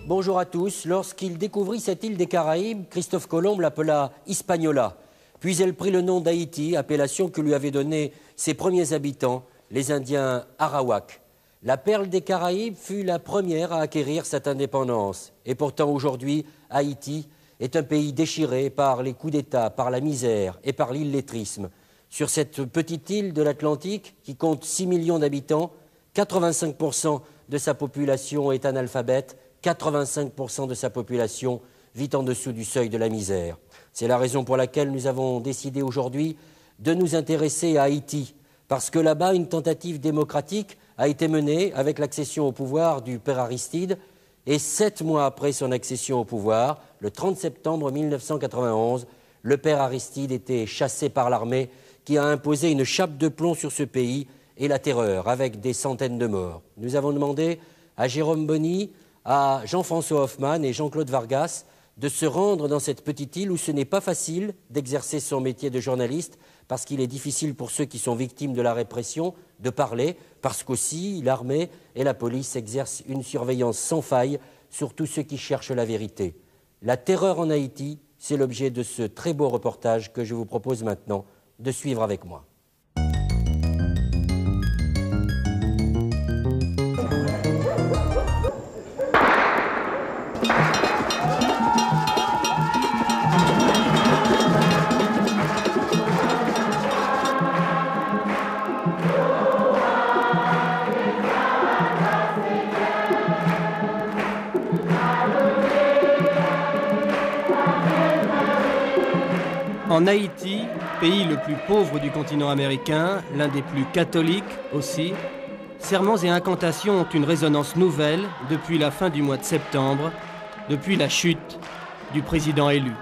Bonjour à tous. Lorsqu'il découvrit cette île des Caraïbes, Christophe Colomb l'appela Hispaniola. Puis elle prit le nom d'Haïti, appellation que lui avaient donnée ses premiers habitants, les Indiens Arawaks. La perle des Caraïbes fut la première à acquérir cette indépendance. Et pourtant aujourd'hui, Haïti est un pays déchiré par les coups d'État, par la misère et par l'illettrisme. Sur cette petite île de l'Atlantique, qui compte 6 millions d'habitants, 85% de sa population est analphabète, 85% de sa population vit en dessous du seuil de la misère. C'est la raison pour laquelle nous avons décidé aujourd'hui de nous intéresser à Haïti, parce que là-bas, une tentative démocratique a été menée avec l'accession au pouvoir du père Aristide, et 7 mois après son accession au pouvoir, le 30 septembre 1991, le père Aristide était chassé par l'armée qui a imposé une chape de plomb sur ce pays et la terreur, avec des centaines de morts. Nous avons demandé à Jérôme Boni, à Jean-François Hoffmann et Jean-Claude Vargas de se rendre dans cette petite île où ce n'est pas facile d'exercer son métier de journaliste, parce qu'il est difficile pour ceux qui sont victimes de la répression de parler, parce qu'aussi l'armée et la police exercent une surveillance sans faille sur tous ceux qui cherchent la vérité. La terreur en Haïti, c'est l'objet de ce très beau reportage que je vous propose maintenant de suivre avec moi. En Haïti, pays le plus pauvre du continent américain, l'un des plus catholiques aussi, serments et incantations ont une résonance nouvelle depuis la fin du mois de septembre, depuis la chute du président élu.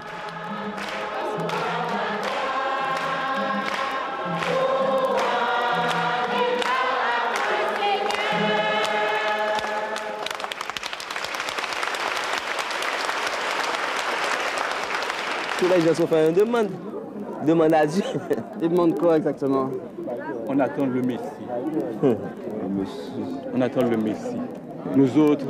Tous les gens sont fait une demande à Dieu. Ils demandent quoi exactement? On attend le Messie. On attend le Messie. Nous autres,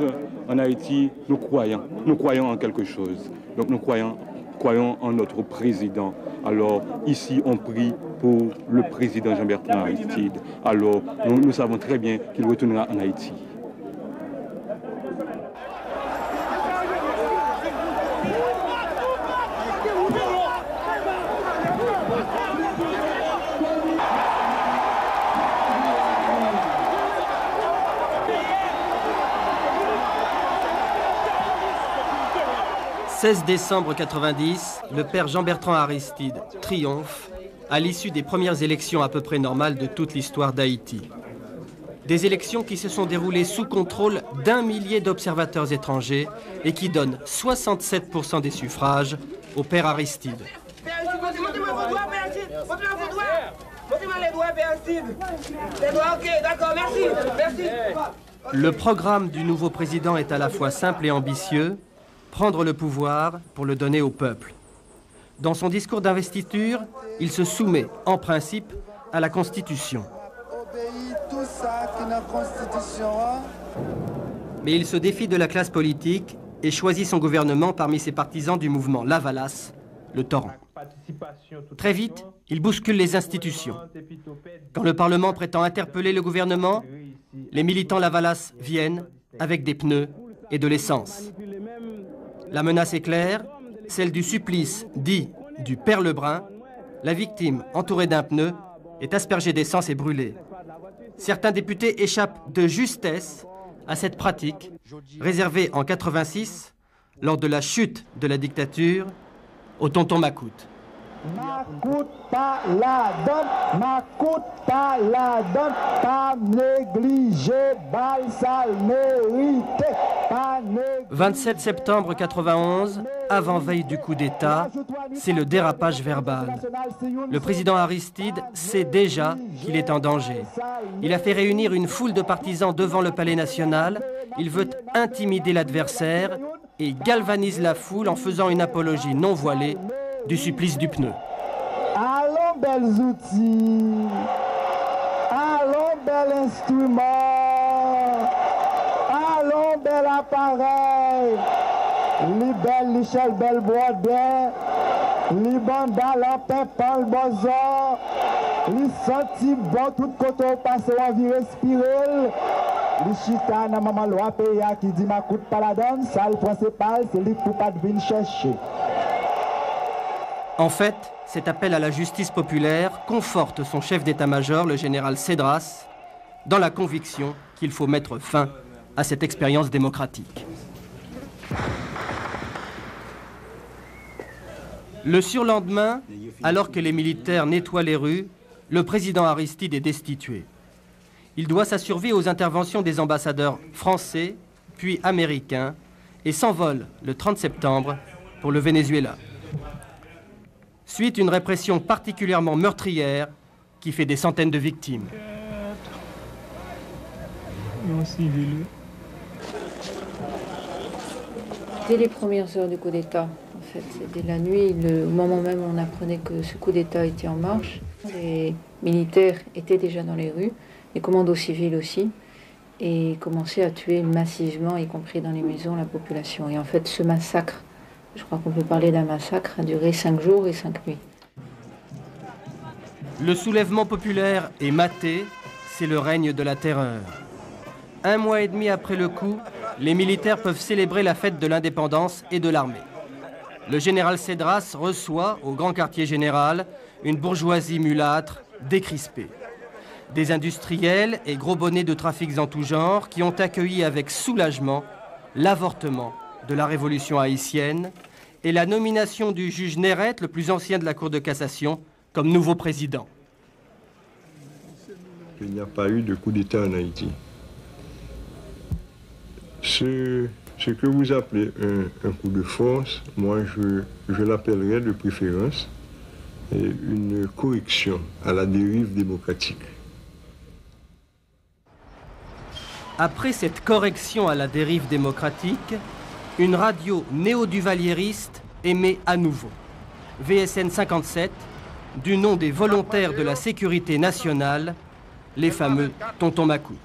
en Haïti, nous croyons en quelque chose. Donc nous croyons en notre président. Alors ici, on prie pour le président Jean-Bertrand Aristide. Alors nous savons très bien qu'il retournera en Haïti. Le 16 décembre 90, le père Jean-Bertrand Aristide triomphe à l'issue des premières élections à peu près normales de toute l'histoire d'Haïti. Des élections qui se sont déroulées sous contrôle d'1 millier d'observateurs étrangers et qui donnent 67% des suffrages au père Aristide. Le programme du nouveau président est à la fois simple et ambitieux: prendre le pouvoir pour le donner au peuple. Dans son discours d'investiture, il se soumet, en principe, à la Constitution. Mais il se défie de la classe politique et choisit son gouvernement parmi ses partisans du mouvement Lavalas, le torrent. Très vite, il bouscule les institutions. Quand le Parlement prétend interpeller le gouvernement, les militants Lavalas viennent avec des pneus et de l'essence. La menace est claire, celle du supplice dit du père Lebrun. La victime, entourée d'un pneu, est aspergée d'essence et brûlée. Certains députés échappent de justesse à cette pratique, réservée en 86, lors de la chute de la dictature, au tonton Macoute. Macoute pas la donne, Macoute pas la donne, pas négligé, bal sale mérité, pas négligé. 27 septembre 91, avant-veille du coup d'État, c'est le dérapage verbal. Le président Aristide sait déjà qu'il est en danger. Il a fait réunir une foule de partisans devant le Palais national. Il veut intimider l'adversaire et galvanise la foule en faisant une apologie non voilée du supplice du pneu. Allons, belles outils. Allons, bel instrument. Allons, bel appareil. Li bel Michel Belbrodet. Li banda l'empin Paul Bozor. Li senti bon tout côté au passé on vit respirer. Li chita nan maman loi pays qui dit ma coûte pas la donne, ça le principal c'est lui pour pas de venir chercher. En fait, cet appel à la justice populaire conforte son chef d'état-major, le général Cédras, dans la conviction qu'il faut mettre fin à cette expérience démocratique. Le surlendemain, alors que les militaires nettoient les rues, le président Aristide est destitué. Il doit sa survie aux interventions des ambassadeurs français, puis américains, et s'envole le 30 septembre pour le Venezuela. Suite une répression particulièrement meurtrière qui fait des centaines de victimes. Dès les premières heures du coup d'État, en fait, dès la nuit, au moment même où on apprenait que ce coup d'État était en marche, les militaires étaient déjà dans les rues, les commandos civils aussi, et commençaient à tuer massivement, y compris dans les maisons, la population. Et en fait, ce massacre, je crois qu'on peut parler d'un massacre, a duré 5 jours et 5 nuits. Le soulèvement populaire est maté, c'est le règne de la terreur. 1 mois et demi après le coup, les militaires peuvent célébrer la fête de l'indépendance et de l'armée. Le général Cédras reçoit, au grand quartier général, une bourgeoisie mulâtre, décrispée. Des industriels et gros bonnets de trafics en tout genre qui ont accueilli avec soulagement l'avortement de la révolution haïtienne et la nomination du juge Néret, le plus ancien de la Cour de cassation, comme nouveau président. Il n'y a pas eu de coup d'État en Haïti. Ce que vous appelez un coup de force, moi je l'appellerais de préférence une correction à la dérive démocratique. Après cette correction à la dérive démocratique, une radio néo-duvalieriste émet à nouveau. VSN 57, du nom des volontaires de la sécurité nationale, les fameux Tonton Macoute.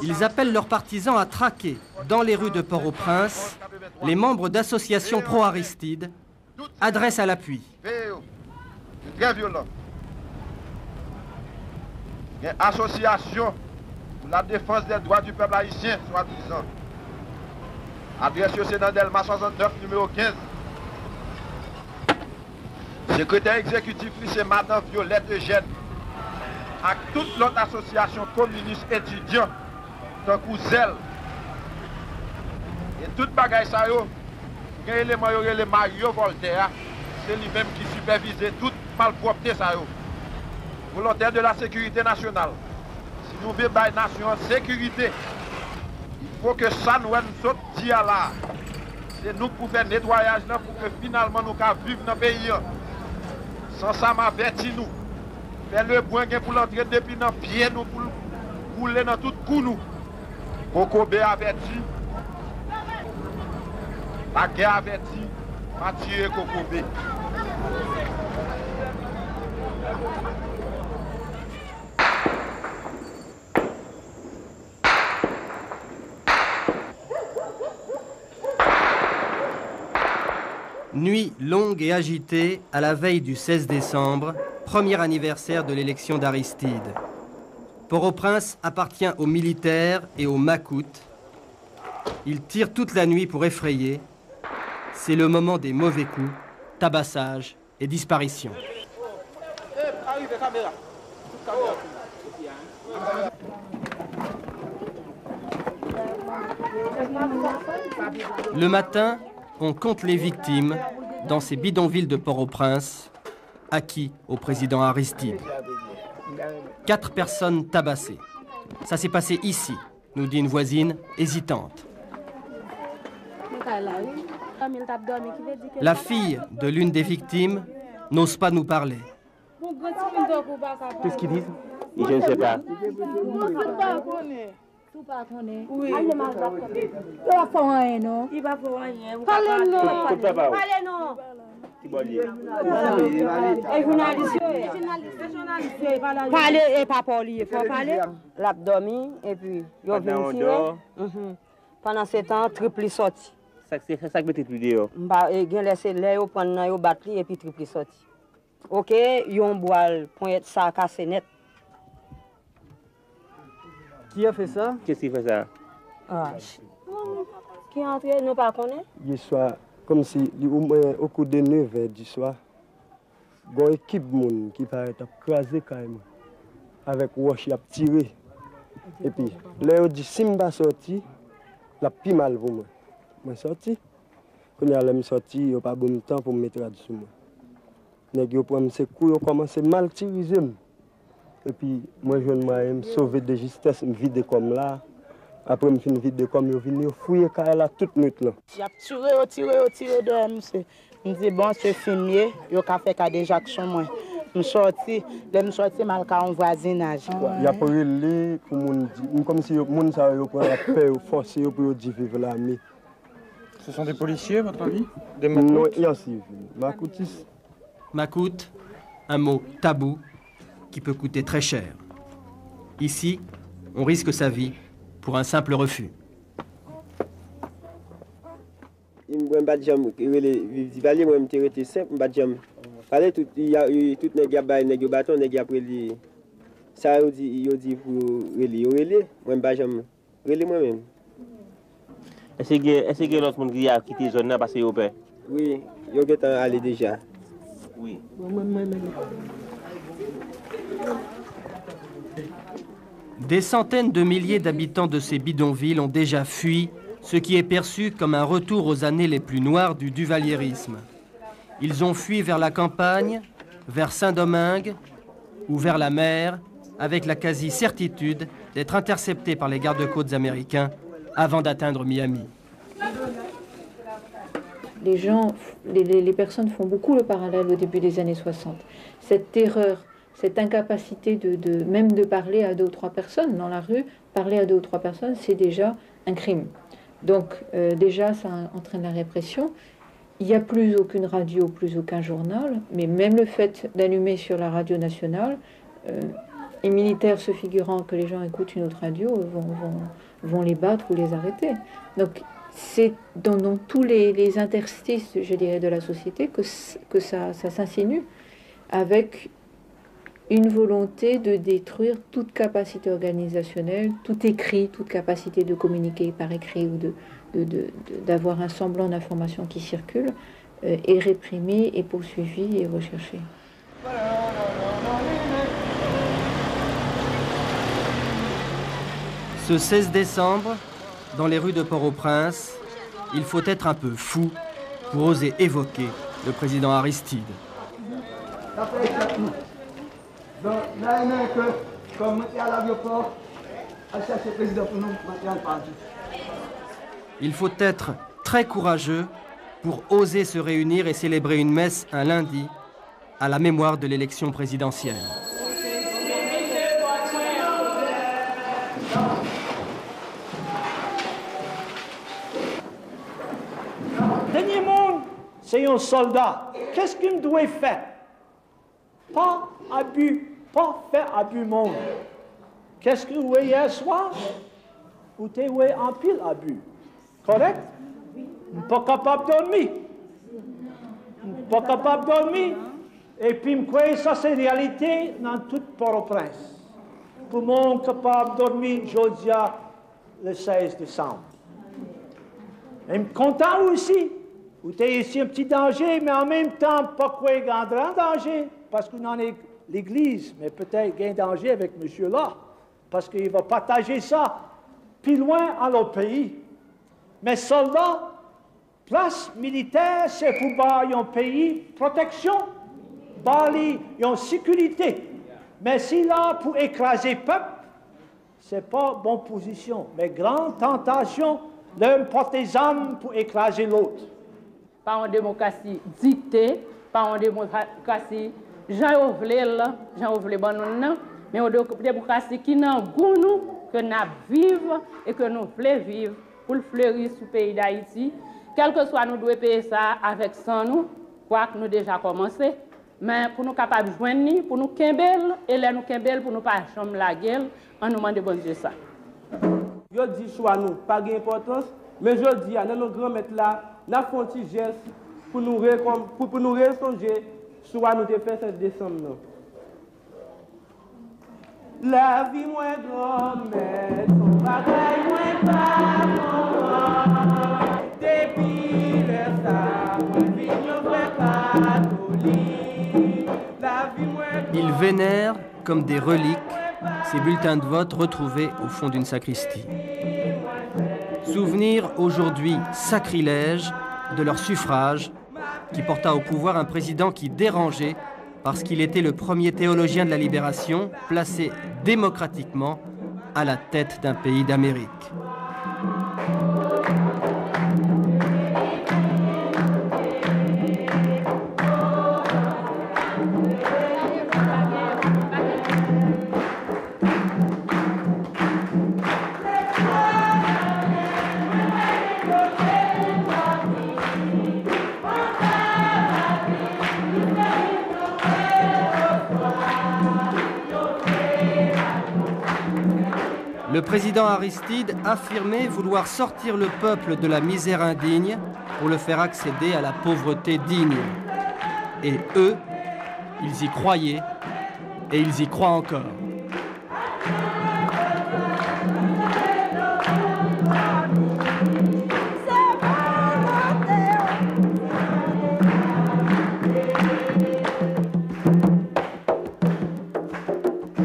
Ils appellent leurs partisans à traquer, dans les rues de Port-au-Prince, les membres d'associations pro-Aristide, adresse à l'appui. Très violent. Une association pour la défense des droits du peuple haïtien, soi-disant. Adresse au Sénat Delma 69, numéro 15. Secrétaire exécutif, c'est Madame Violette Eugène. À toute l'autre association communiste étudiant, tant que zèle. Et toute bagaille ça, il y a élément, le Mario Voltaire, c'est lui-même qui supervisait toute malpropreté ça. Volontaire de la sécurité nationale. Si nous voulons la nation en sécurité, il faut que ça nous dit à là. C'est nous pour faire nettoyage là, pour que finalement nous puissions vivre dans le pays. Sans ça, m'avertit nous. Faire le point pour l'entrée depuis dans le pied nous, pour rouler dans tout coup nous. Kokobé averti. La guerre averti. Va tirer Kokobé. Nuit longue et agitée à la veille du 16 décembre, premier anniversaire de l'élection d'Aristide. Port-au-Prince appartient aux militaires et aux Macoutes. Ils tirent toute la nuit pour effrayer. C'est le moment des mauvais coups, tabassage et disparition. Le matin, on compte les victimes dans ces bidonvilles de Port-au-Prince, acquis au président Aristide. 4 personnes tabassées. Ça s'est passé ici, nous dit une voisine hésitante. La fille de l'une des victimes n'ose pas nous parler. Qu'est-ce qu'ils disent? Je ne sais pas. Oui. Il va faire rien, non? Il va faire rien. Parlez-nous. Parler et pas parler, il faut parler. L'abdomen et puis il vient tirer. Pendant ce temps, triple sorti. C'est ça que tu dis. Il y a laissé l'air, prendre le battre et puis triple sorti. Ok, il y a un bois pour être ça cassé net. Qui a fait ça? Qu'est-ce qui fait ça? Qui est entré, nous ne connaissons pas. Il soit comme si, au cours de 9 heures du soir, il y a une équipe qui paraît craser quand même. Avec Wash, il a tiré. Et puis, là, il dit, si je ne sorti, la plus mal pour moi. Je suis sorti. Quand je suis sorti, il n'y a pas bon temps pour me mettre là-dessus. Je prends ses coups, je commence à mal tirer. Et puis, moi, je me sauver de justesse, je me vide comme là. Après, je me vide comme je viens fouiller là toute nuit. Il a tiré de monsieur. Je me dis, bon, c'est filmé, il a fait des actions. Je suis sorti mal en voisinage. Il a pris le pour mon comme si les gens prennent la paix forcée pour vivre la nuit. Ce sont des policiers, à votre avis? Des non, il y a civil. Makoutis. Makout, un mot tabou qui peut coûter très cher. Ici, on risque sa vie pour un simple refus. Il y a tout les bâton, les après ça il dit pour relire, moi pas jamais relire moi-même. Est-ce que l'autre monde qui a quitté zone là parce que peur? Oui, il est allé déjà. Oui. Des centaines de milliers d'habitants de ces bidonvilles ont déjà fui, ce qui est perçu comme un retour aux années les plus noires du duvalierisme. Ils ont fui vers la campagne, vers Saint-Domingue ou vers la mer, avec la quasi-certitude d'être interceptés par les gardes-côtes américains avant d'atteindre Miami. Les personnes font beaucoup le parallèle au début des années 60. Cette terreur, cette incapacité même de parler à 2 ou 3 personnes dans la rue, parler à 2 ou 3 personnes, c'est déjà un crime. Donc déjà, ça entraîne la répression. Il n'y a plus aucune radio, plus aucun journal, mais même le fait d'allumer sur la radio nationale, les militaires se figurant que les gens écoutent une autre radio vont les battre ou les arrêter. Donc c'est dans tous les interstices, je dirais, de la société que ça s'insinue, avec une volonté de détruire toute capacité organisationnelle, tout écrit, toute capacité de communiquer par écrit ou d'avoir un semblant d'information qui circule, est réprimé, est poursuivi et recherché. Ce 16 décembre, dans les rues de Port-au-Prince, il faut être un peu fou pour oser évoquer le président Aristide. Il faut être très courageux pour oser se réunir et célébrer une messe un lundi à la mémoire de l'élection présidentielle. Dernier monde, c'est un soldat. Qu'est-ce qu'il doit faire? Pas abus, pas faire abus monde. Qu'est-ce que vous voyez hier soir? Vous êtes en pile abus. Correct? Pas capable de dormir. Pas capable de dormir. Et puis, je crois que ça, c'est la réalité dans tout Port-au-Prince. Tout le monde capable de dormir, jeudi, le 16 décembre. Et je suis content aussi. Vous êtes ici un petit danger, mais en même temps, pas quoi il y a un grand danger, parce qu'on en est l'église, mais peut-être il y a un danger avec monsieur là, parce qu'il va partager ça plus loin à l'autre pays. Mais soldats, place militaire, c'est pour avoir un pays protection, Bali, une sécurité. Mais si là, pour écraser le peuple, ce n'est pas bonne position, mais grande tentation, l'un porte des armes pour écraser l'autre. Par une démocratie dictée, par une démocratie, j'en ouvre bon nom, mais une démocratie qui n'a goût nous, que nous vivons et que nous voulons vivre pour le fleurir sur le pays d'Haïti. Quel que soit nous devons payer ça avec sang nous, crois que nous déjà commencé. Mais pour nous capables de joindre, pour nous kembel, et là nous kembel pour nous pas chambre la gueule, on nous demande de bon Dieu ça. Je dis choix nous, pas d'importance, mais je dis à nos grands maîtres là, nous avons un petit geste pour nous ressonger choix nous de faire 16 décembre. La vie moins grande, mais son bagage moins pas depuis le ça, moins vignon frère catholique. La vie moins grande. Ils vénèrent comme des reliques ces bulletins de vote retrouvés au fond d'une sacristie. Souvenir aujourd'hui sacrilège de leur suffrage qui porta au pouvoir un président qui dérangeait parce qu'il était le premier théologien de la libération placé démocratiquement à la tête d'un pays d'Amérique. Le président Aristide affirmait vouloir sortir le peuple de la misère indigne pour le faire accéder à la pauvreté digne. Et eux, ils y croyaient et ils y croient encore.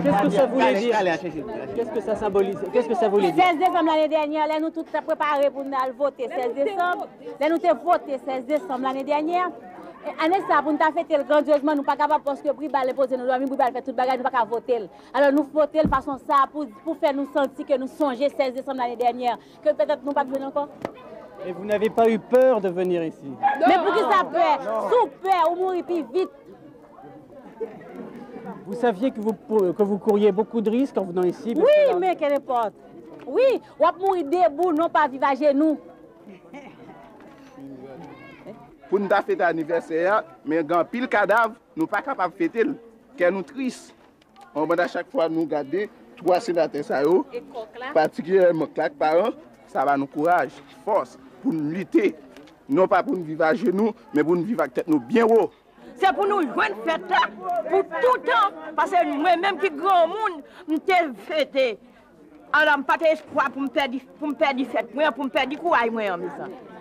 Qu'est-ce que ça voulait dire? Qu'est-ce que ça symbolise? Qu'est-ce que ça voulait dire? 16 décembre l'année dernière, là nous tous préparés pour nous voter 16 décembre. Là nous avons voté 16 décembre l'année dernière. Année ça, pour nous fêter grandiosement, nous ne sommes pas capables parce que Bribal est posé, nous devons faire tout le bagage, nous ne pouvons pas voter. Alors nous votons de façon ça pour faire nous sentir que nous songeons 16 décembre l'année dernière, que peut-être nous ne pas venir encore. Et vous n'avez pas eu peur de venir ici? Non. Mais pour qui ça peur? Sous peur, on mourit plus vite. Vous saviez que vous couriez beaucoup de risques en venant ici? Oui, mais quelle importe. Oui, on va mourir debout, non pas vivre à genoux. Pour nous fêter l'anniversaire, mais quand pile cadavre, nous ne sommes pas capables de fêter, car nous tristes. On va à chaque fois nous garder 3 sénateurs, particulièrement claque par an, ça va nous courage, force, pour nous lutter. Non pas pour nous vivre à genoux, mais pour nous vivre avec tête nous bien haut. C'est pour nous jouer une fête là, pour tout le temps, parce que moi-même qui grand monde, je suis fêté. Alors, je n'ai pas d'espoir pour me perdre fête, pour me perdre courage.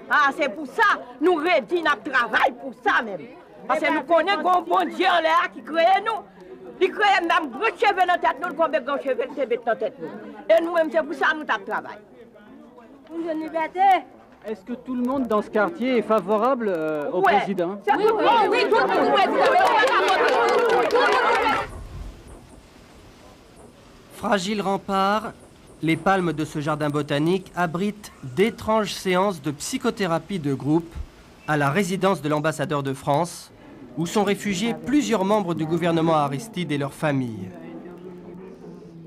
Ah, c'est pour ça nous rédit notre travail pour ça même. Parce que nous connaissons un bon Dieu là qui crée nous. Il crée même gros cheveux dans la tête, nous comme gros cheveux dans la tête. Et nous-mêmes, c'est pour ça que nous travaillons. Pour une liberté. Est-ce que tout le monde dans ce quartier est favorable au président? Oui, tout le monde. Fragile rempart, les palmes de ce jardin botanique abritent d'étranges séances de psychothérapie de groupe à la résidence de l'ambassadeur de France, où sont réfugiés plusieurs membres du gouvernement Aristide et leurs familles.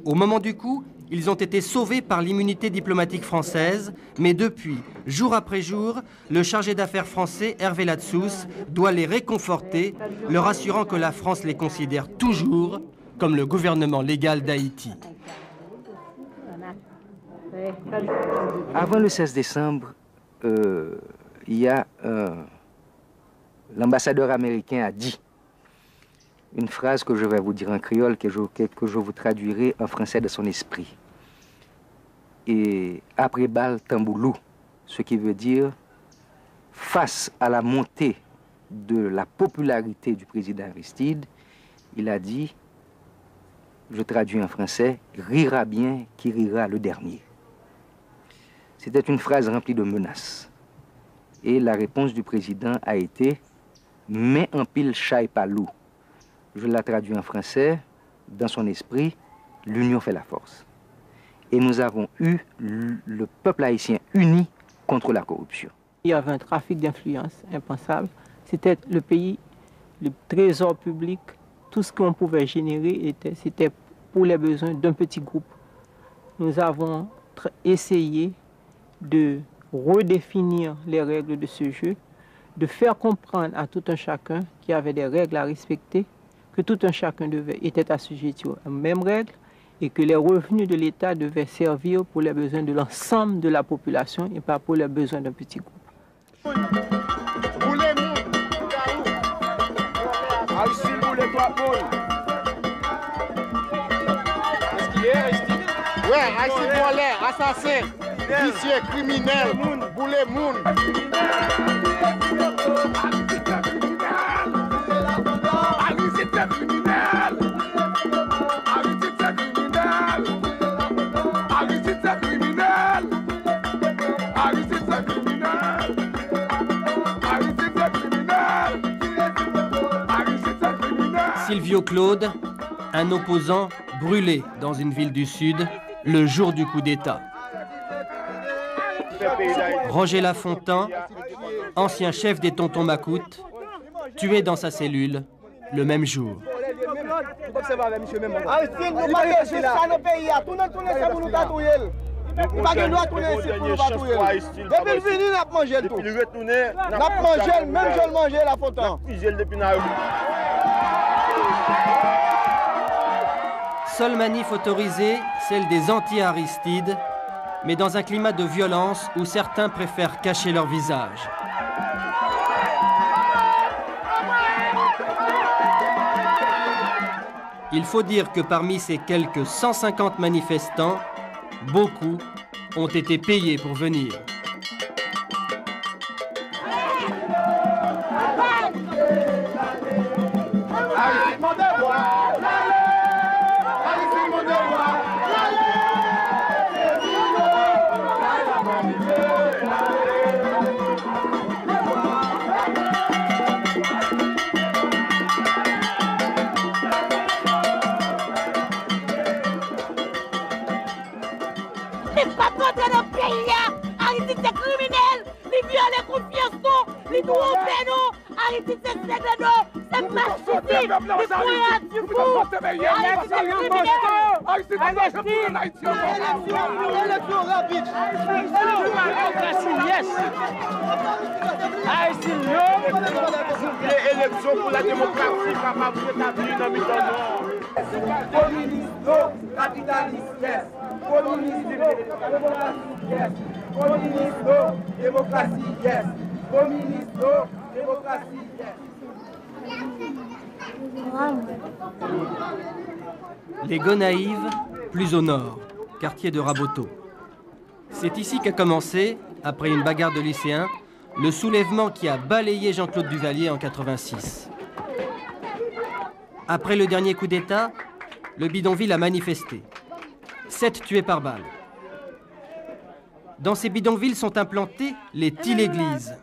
Au moment du coup, ils ont été sauvés par l'immunité diplomatique française, mais depuis, jour après jour, le chargé d'affaires français, Hervé Latsous, doit les réconforter, leur assurant que la France les considère toujours comme le gouvernement légal d'Haïti. Avant le 16 décembre, il y a l'ambassadeur américain a dit une phrase que je vais vous dire en créole, que je vous traduirai en français de son esprit. Et après balle tamboulou, ce qui veut dire face à la montée de la popularité du président Aristide, il a dit, je traduis en français, rira bien qui rira le dernier. C'était une phrase remplie de menaces. Et la réponse du président a été mets en pile chat et pas loup. Je la traduis en français, dans son esprit, l'union fait la force. Et nous avons eu le peuple haïtien uni contre la corruption. Il y avait un trafic d'influence impensable. C'était le pays, le trésor public, tout ce qu'on pouvait générer, c'était pour les besoins d'un petit groupe. Nous avons essayé de redéfinir les règles de ce jeu de faire comprendre à tout un chacun qu'il y avait des règles à respecter, que tout un chacun était assujetti aux mêmes règles et que les revenus de l'État devaient servir pour les besoins de l'ensemble de la population et pas pour les besoins d'un petit groupe. Ouais, Haïti volé, assassin, vicieux, criminel, boulet moun. Silvio Claude, un opposant brûlé dans une ville du Sud le jour du coup d'État. Roger Lafontaine, ancien chef des Tontons Macoutes, tué dans sa cellule le même jour. Seule manif autorisée, celle des anti-Aristides, mais dans un climat de violence où certains préfèrent cacher leur visage. Il faut dire que parmi ces quelques 150 manifestants, beaucoup ont été payés pour venir. Élection pour la démocratie capable d'établir dans le communiste, capitaliste, yes. Communiste, yes. Communiste, démocratie, yes. Communiste, démocratie, yes. Les Gonaïves, plus au nord, quartier de Raboteau. C'est ici qu'a commencé, après une bagarre de lycéens, le soulèvement qui a balayé Jean-Claude Duvalier en 86. Après le dernier coup d'État, le bidonville a manifesté. 7 tués par balle. Dans ces bidonvilles sont implantées les tille-églises,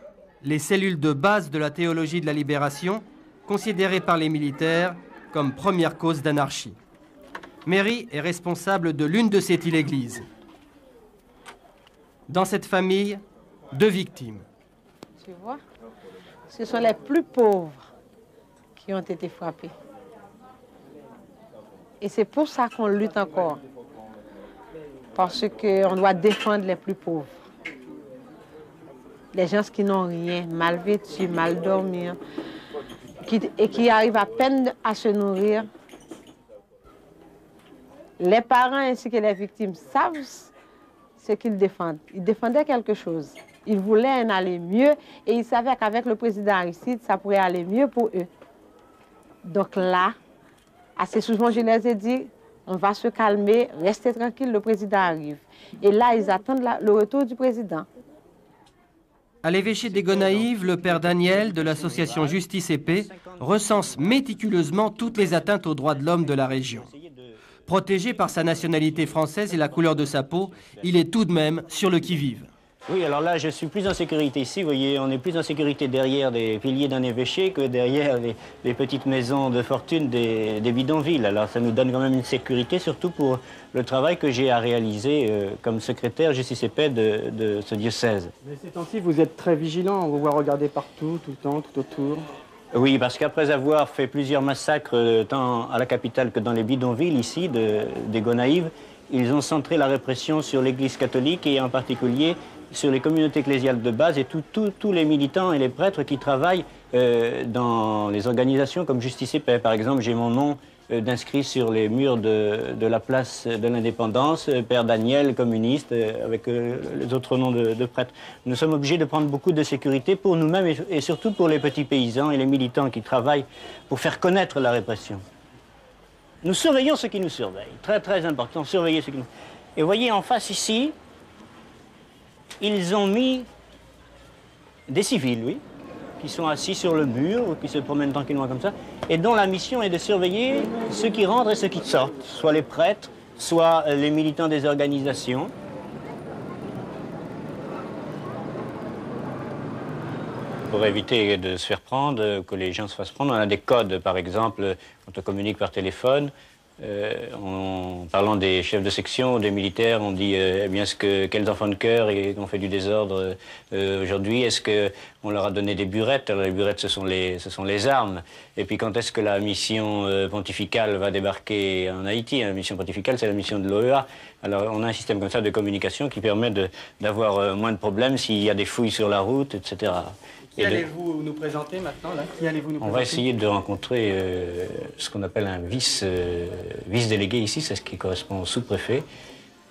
les cellules de base de la théologie de la libération, considérées par les militaires comme première cause d'anarchie. Méry est responsable de l'une de ces tille-églises. Dans cette famille, 2 victimes. Tu vois, ce sont les plus pauvres qui ont été frappés. Et c'est pour ça qu'on lutte encore. Parce qu'on doit défendre les plus pauvres. Les gens qui n'ont rien, mal vêtus, mal dormir, et qui arrivent à peine à se nourrir. Les parents ainsi que les victimes savent ce qu'ils défendent. Ils défendaient quelque chose. Ils voulaient en aller mieux et ils savaient qu'avec le président Aristide, ça pourrait aller mieux pour eux. Donc là, assez souvent, je les ai dit, on va se calmer, restez tranquille, le président arrive. Et là, ils attendent le retour du président. À l'évêché des Gonaïves, le père Daniel de l'association Justice et Paix recense méticuleusement toutes les atteintes aux droits de l'homme de la région. Protégé par sa nationalité française et la couleur de sa peau, il est tout de même sur le qui-vive. Oui, alors là, je suis plus en sécurité ici. Vous voyez, on est plus en sécurité derrière des piliers d'un évêché que derrière les petites maisons de fortune des bidonvilles. Alors ça nous donne quand même une sécurité, surtout pour le travail que j'ai à réaliser comme secrétaire Justice et Paix de ce diocèse. Mais ces temps-ci, vous êtes très vigilant, on vous voit regarder partout, tout le temps, tout autour. Oui, parce qu'après avoir fait plusieurs massacres tant à la capitale que dans les bidonvilles ici des Gonaïves, ils ont centré la répression sur l'Église catholique et en particulier sur les communautés ecclésiales de base et tous les militants et les prêtres qui travaillent dans les organisations comme Justice et Paix. Par exemple, j'ai mon nom d'inscrit sur les murs de la place de l'Indépendance, Père Daniel, communiste, avec les autres noms de prêtres. Nous sommes obligés de prendre beaucoup de sécurité pour nous-mêmes et surtout pour les petits paysans et les militants qui travaillent pour faire connaître la répression. Nous surveillons ceux qui nous surveillent, très très important, surveiller ceux qui nous... Et vous voyez en face ici, ils ont mis des civils, oui, qui sont assis sur le mur, ou qui se promènent tranquillement comme ça, et dont la mission est de surveiller ceux qui rentrent et ceux qui sortent, soit les prêtres, soit les militants des organisations. Pour éviter de se faire prendre, que les gens se fassent prendre, on a des codes, par exemple, quand on communique par téléphone, en parlant des chefs de section, des militaires, on dit eh bien, quels enfants de cœur ont fait du désordre aujourd'hui? Est-ce qu'on leur a donné des burettes? Alors les burettes, ce sont les armes. Et puis quand est-ce que la mission pontificale va débarquer en Haïti? La mission pontificale, c'est la mission de l'OEA. Alors on a un système comme ça de communication qui permet d'avoir moins de problèmes s'il y a des fouilles sur la route, etc. Qui allez-vous nous présenter maintenant là? Qui allez-vous nous présenter? On va essayer de rencontrer ce qu'on appelle un vice-délégué ici, c'est ce qui correspond au sous-préfet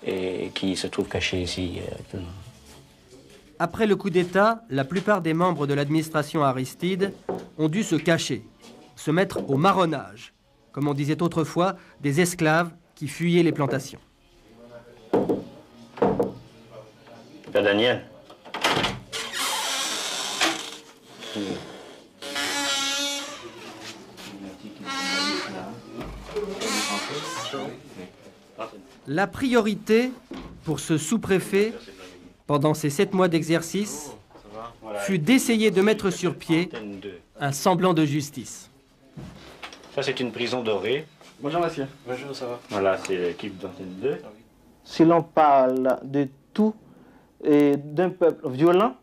et qui se trouve caché ici actuellement. Après le coup d'État, la plupart des membres de l'administration Aristide ont dû se cacher, se mettre au marronnage, comme on disait autrefois, des esclaves qui fuyaient les plantations. Père Daniel. La priorité pour ce sous-préfet, pendant ces 7 mois d'exercice, fut d'essayer de mettre sur pied un semblant de justice. Ça, c'est une prison dorée. Bonjour, monsieur. Bonjour, ça va? Voilà, c'est l'équipe d'Antenne 2. Si l'on parle de tout et d'un peuple violent,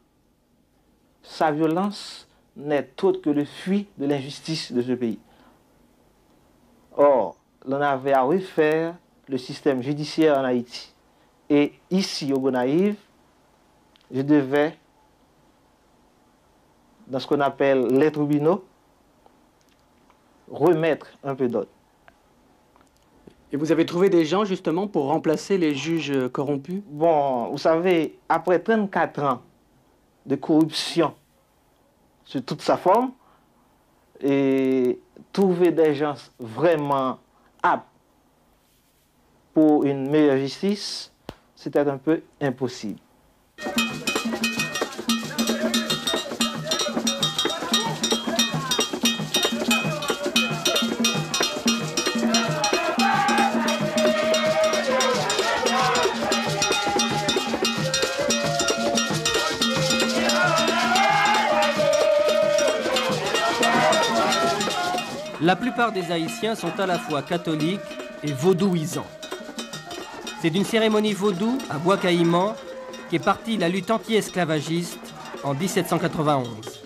sa violence n'est autre que le fuit de l'injustice de ce pays. Or, l'on avait à refaire le système judiciaire en Haïti. Et ici, au Gonaïve, je devais, dans ce qu'on appelle les tribunaux, remettre un peu d'ordre. Et vous avez trouvé des gens, justement, pour remplacer les juges corrompus? Bon, vous savez, après 34 ans de corruption sous toute sa forme, et trouver des gens vraiment aptes pour une meilleure justice, c'était un peu impossible. La plupart des Haïtiens sont à la fois catholiques et vaudouisants. C'est d'une cérémonie vaudou à Bois-Caïman qu'est partie la lutte anti-esclavagiste en 1791.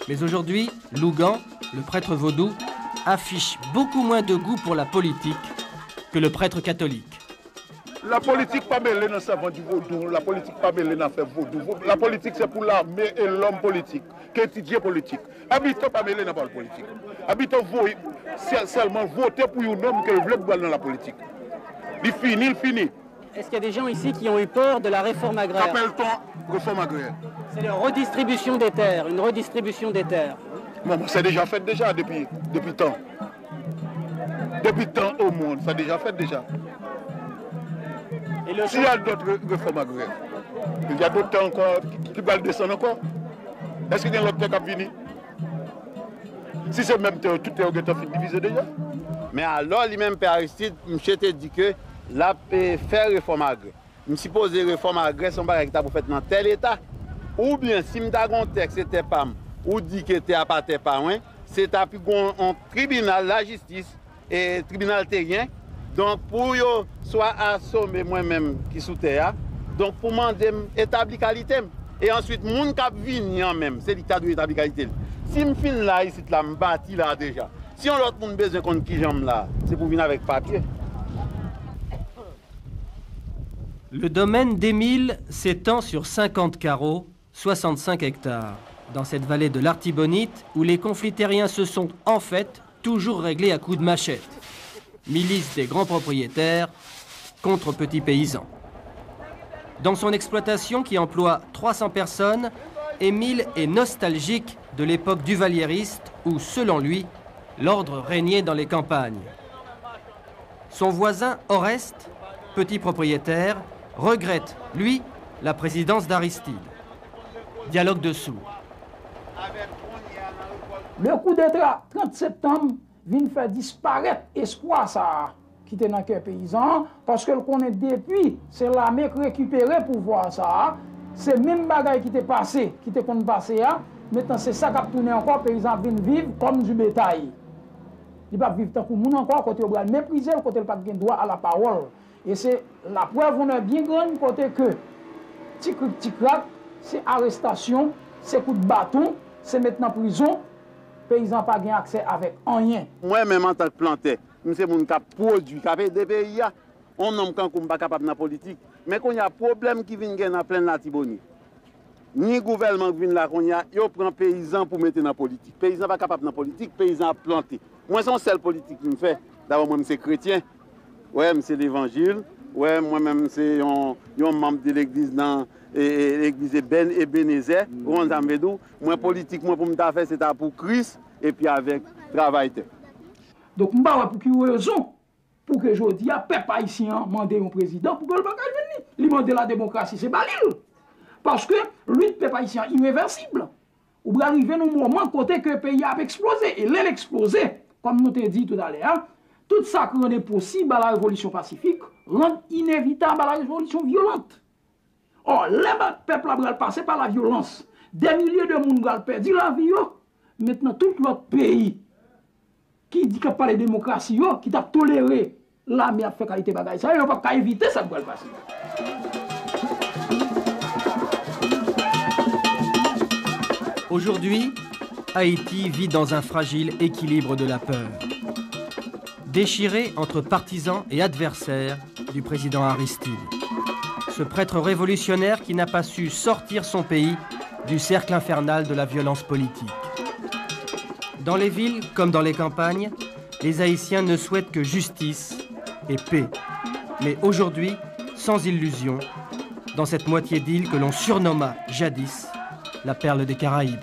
Mais aujourd'hui, Lougan, le prêtre vaudou, affiche beaucoup moins de goût pour la politique que le prêtre catholique. La politique pas mêlée dans savant du vaudou, la politique pas mêlée dans fait vaudou. La politique c'est pour l'armée et l'homme politique, qui étudie politique. Habitant pas mêlé dans la politique. Habitant seulement voter pour un homme qui veut dans la politique. Il finit. Est-ce qu'il y a des gens ici qui ont eu peur de la réforme agraire? Qu'appelle-t-on réforme agraire? C'est la redistribution des terres, une redistribution des terres. Bon, c'est déjà fait depuis temps. Depuis temps au monde, ça a déjà fait déjà. S'il y a d'autres réformes agraires, il y a d'autres temps encore qui veulent descendre encore. Est-ce qu'il y a l'autre temps qui a fini? Si c'est même temps, tout est divisé déjà. Mais alors, lui-même, Père Aristide, je te dis que là, faire réforme agraire. Je suppose que réforme agraire sont pas pour faire dans tel état. Ou bien, si je suis un texte, c'était pas ou dit que tu n'as pas c'est un tribunal, la justice et tribunal terrien. Donc, pour yo soit assommer moi-même qui sous terre, donc pour demander établir qualité. Et ensuite, moun k'ap vini en même, c'est l'État doit établir qualité. Si je finis là, ici, là, je bâti là déjà. Si on l'autre monde besoin qu'on qui jambe là, c'est pour venir avec papier. Le domaine d'Émile s'étend sur 50 carreaux, 65 hectares, dans cette vallée de l'Artibonite où les conflits terriens se sont en fait toujours réglés à coups de machette. Milice des grands propriétaires contre petits paysans. Dans son exploitation qui emploie 300 personnes, Émile est nostalgique de l'époque duvaliériste où, selon lui, l'ordre régnait dans les campagnes. Son voisin Oreste, petit propriétaire, regrette, lui, la présidence d'Aristide. Dialogue de sourds. Le coup d'État 30 septembre vient faire disparaître l'espoir ça qui était dans le cœur paysan, parce que le connaît depuis, c'est l'armée qui récupérait le pouvoir ça. C'est même bagaille qui était passé, qui était passé, maintenant c'est ça qui a tourné encore, les paysans viennent vivre comme du bétail. Ils ne peuvent pas vivre tant que nous encore, côté on mépriser, côté ils n'ont pas droit à la parole. Et c'est la preuve, on est bien grande, côté que, tic-crac, c'est arrestation, c'est coup de bâton, c'est maintenant prison, les paysans n'ont pas accès avec rien. Moi-même, en tant que planteur, je suis un qui produit, qui a fait des pays, on n'a pas capable de la politique. Mais quand il y a un problème qui vient dans plein Latibonite, ni gouvernement qui vient là, il prend paysans pour mettre dans la politique. Les paysans ne sont pas capables de la politique, les paysans ont planté. Moi, c'est la seule politique que je fais. D'abord, moi, c'est chrétien. Ouais, c'est l'évangile. Ouais, moi-même, c'est un membre de l'église dans l'église Ebenezer. Moi, politique, moi, pour me faire, c'est pour Christ et puis avec travail. Donc, je ne sais pas pour qui raison. Pour que je dise, le peuple haïtien demande un président pour que le bagage vienne. Il demande la démocratie, c'est balil. Parce que lui, le peuple haïtien irréversible. Ou va arriver dans un moment côté que le pays a explosé. Et l'elle explosé, comme nous t'ai dit tout à l'heure, tout ça qui rendait possible à la révolution pacifique, rend inévitable à la révolution violente. Or, le peuple a passé par la violence. Des milliers de monde ont perdu la vie. Maintenant, tout l'autre pays qui dit qu'il n'y a pas de démocratie, qui a toléré l'armée à faire qualité bagaille, ça, il n'y a pas qu'à éviter ça pour le passer. Aujourd'hui, Haïti vit dans un fragile équilibre de la peur. Déchiré entre partisans et adversaires du président Aristide. Ce prêtre révolutionnaire qui n'a pas su sortir son pays du cercle infernal de la violence politique. Dans les villes comme dans les campagnes, les Haïtiens ne souhaitent que justice et paix. Mais aujourd'hui, sans illusion, dans cette moitié d'île que l'on surnomma jadis la perle des Caraïbes.